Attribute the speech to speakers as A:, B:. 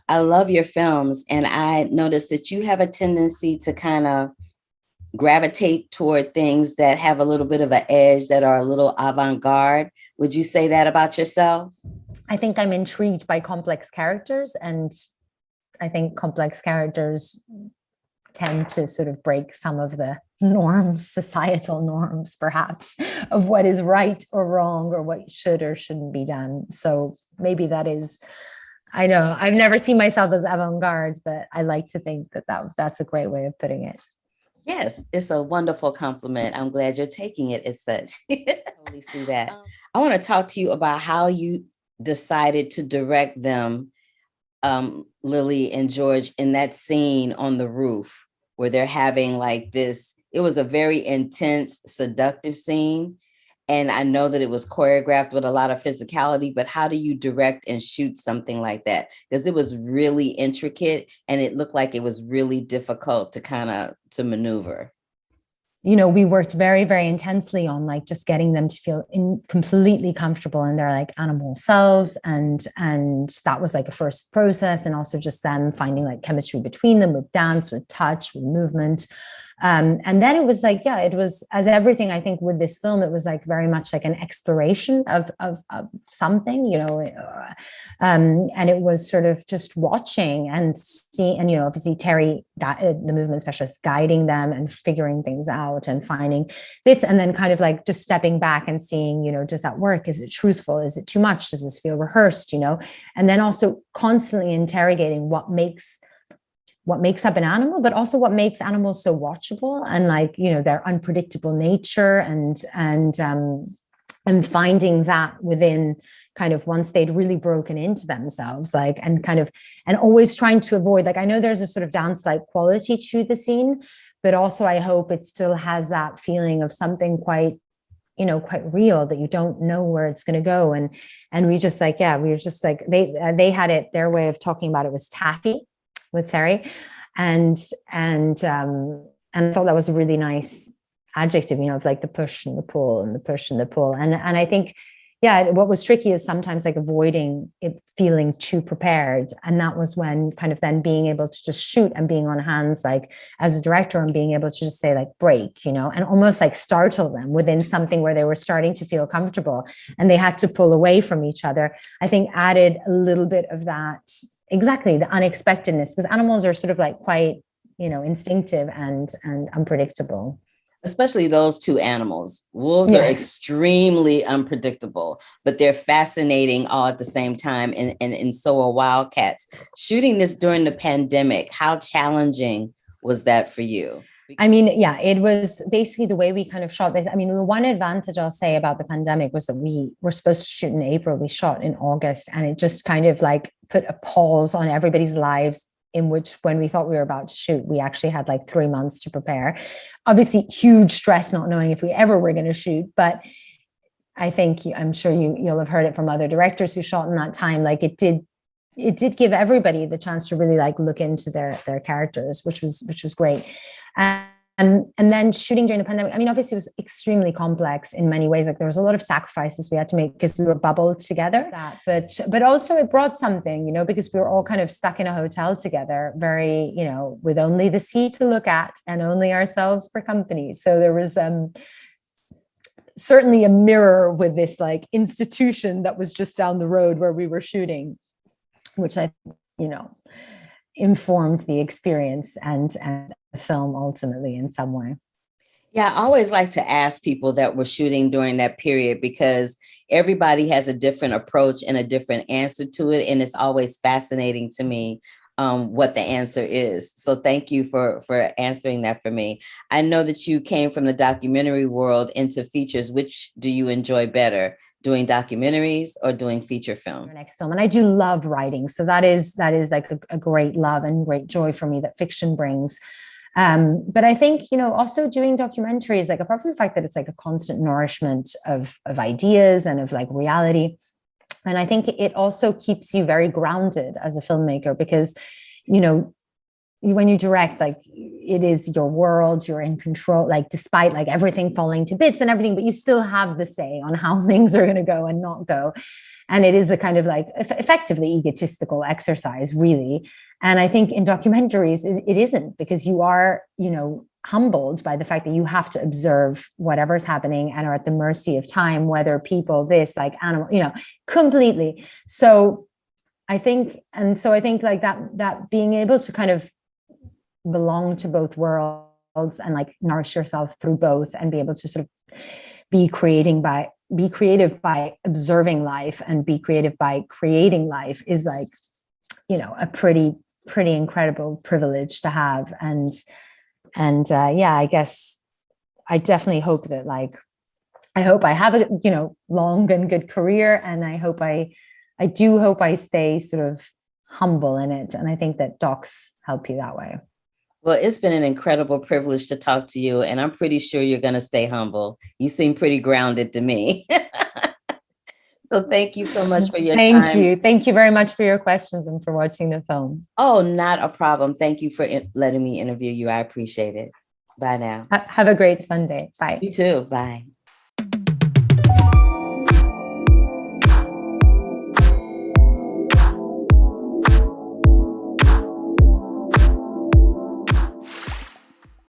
A: I love your films, and I noticed that you have a tendency to kind of gravitate toward things that have a little bit of an edge, that are a little avant-garde. Would you say that about yourself?
B: I think I'm intrigued by complex characters, and I think complex characters tend to sort of break some of the norms, societal norms, perhaps, of what is right or wrong or what should or shouldn't be done. So maybe that is, I know I've never seen myself as avant-garde, but I like to think that's a great way of putting it.
A: Yes, it's a wonderful compliment. I'm glad you're taking it as such. Totally see that. I want to talk to you about how you decided to direct them, Lily and George, in that scene on the roof where they're having like this. It was a very intense, seductive scene. And I know that it was choreographed with a lot of physicality, but how do you direct and shoot something like that? Because it was really intricate and it looked like it was really difficult to kind of to maneuver.
B: We worked very, very intensely on like just getting them to feel completely comfortable in their like animal selves. And that was like a first process. And also just them finding like chemistry between them with dance, with touch, with movement. And then it was like, yeah, it was, as everything, I think with this film, it was like very much like an exploration of something, and it was sort of just watching and seeing, and, obviously Terry, the movement specialist, guiding them and figuring things out and finding bits, and then kind of like just stepping back and seeing, does that work? Is it truthful? Is it too much? Does this feel rehearsed? And then also constantly interrogating what makes up an animal, but also what makes animals so watchable, and like, their unpredictable nature, and finding that within kind of, once they'd really broken into themselves, like, and always trying to avoid, like, I know there's a sort of dance-like quality to the scene, but also I hope it still has that feeling of something quite real, that you don't know where it's going to go. And we just like, yeah, we were just like, they had it, their way of talking about it was taffy with Terry. And I thought that was a really nice adjective, of like the push and the pull and the push and the pull. And I think, yeah, what was tricky is sometimes like avoiding it feeling too prepared. And that was when kind of then being able to just shoot and being on hands, like as a director, and being able to just say like break, and almost like startle them within something where they were starting to feel comfortable and they had to pull away from each other, I think added a little bit of that, exactly, the unexpectedness, because animals are sort of like quite, instinctive and unpredictable.
A: Especially those two animals. Wolves are extremely unpredictable, but they're fascinating all at the same time. And so are wildcats. Shooting this during the pandemic, how challenging was that for you?
B: I mean, yeah, it was basically the way we kind of shot this. I mean, the one advantage I'll say about the pandemic was that we were supposed to shoot in April. We shot in August, and it just kind of like put a pause on everybody's lives, in which when we thought we were about to shoot, we actually had like 3 months to prepare. Obviously, huge stress not knowing if we ever were going to shoot. But I think, I'm sure you'll have heard it from other directors who shot in that time. Like it did give everybody the chance to really like look into their characters, which was great. And then shooting during the pandemic, I mean, obviously it was extremely complex in many ways. Like there was a lot of sacrifices we had to make because we were bubbled together. But also it brought something, because we were all kind of stuck in a hotel together, very, with only the sea to look at and only ourselves for company. So there was certainly a mirror with this like institution that was just down the road where we were shooting, which I, informed the experience and the film ultimately in some way.
A: Yeah, I always like to ask people that were shooting during that period, because everybody has a different approach and a different answer to it. And it's always fascinating to me what the answer is. So thank you for answering that for me. I know that you came from the documentary world into features. Which do you enjoy better, doing documentaries or doing feature film?
B: Next film. And I do love writing. So that is like a great love and great joy for me that fiction brings. But I think, also doing documentaries, like apart from the fact that it's like a constant nourishment of ideas and of like reality. And I think it also keeps you very grounded as a filmmaker, because, when you direct, like it is your world, you're in control, like despite like everything falling to bits and everything, but you still have the say on how things are going to go and not go. And it is a kind of like effectively egotistical exercise, really. And I think in documentaries, it isn't, because you are, you know, humbled by the fact that you have to observe whatever's happening and are at the mercy of time, whether people, this, like animal, you know, completely. So I think like that being able to kind of belong to both worlds and like nourish yourself through both, and be able to sort of be creative by observing life and be creative by creating life is like, you know, a pretty incredible privilege to have. And yeah, I guess I definitely hope that, like, I hope I have a, you know, long and good career, and I do hope I stay sort of humble in it. And I think that docs help you that way.
A: Well, it's been an incredible privilege to talk to you, and I'm pretty sure you're going to stay humble. You seem pretty grounded to me. So thank you so much for your time.
B: Thank you. Thank you very much for your questions and for watching the film.
A: Oh, not a problem. Thank you for letting me interview you. I appreciate it. Bye now.
B: Have a great Sunday. Bye.
A: You too. Bye.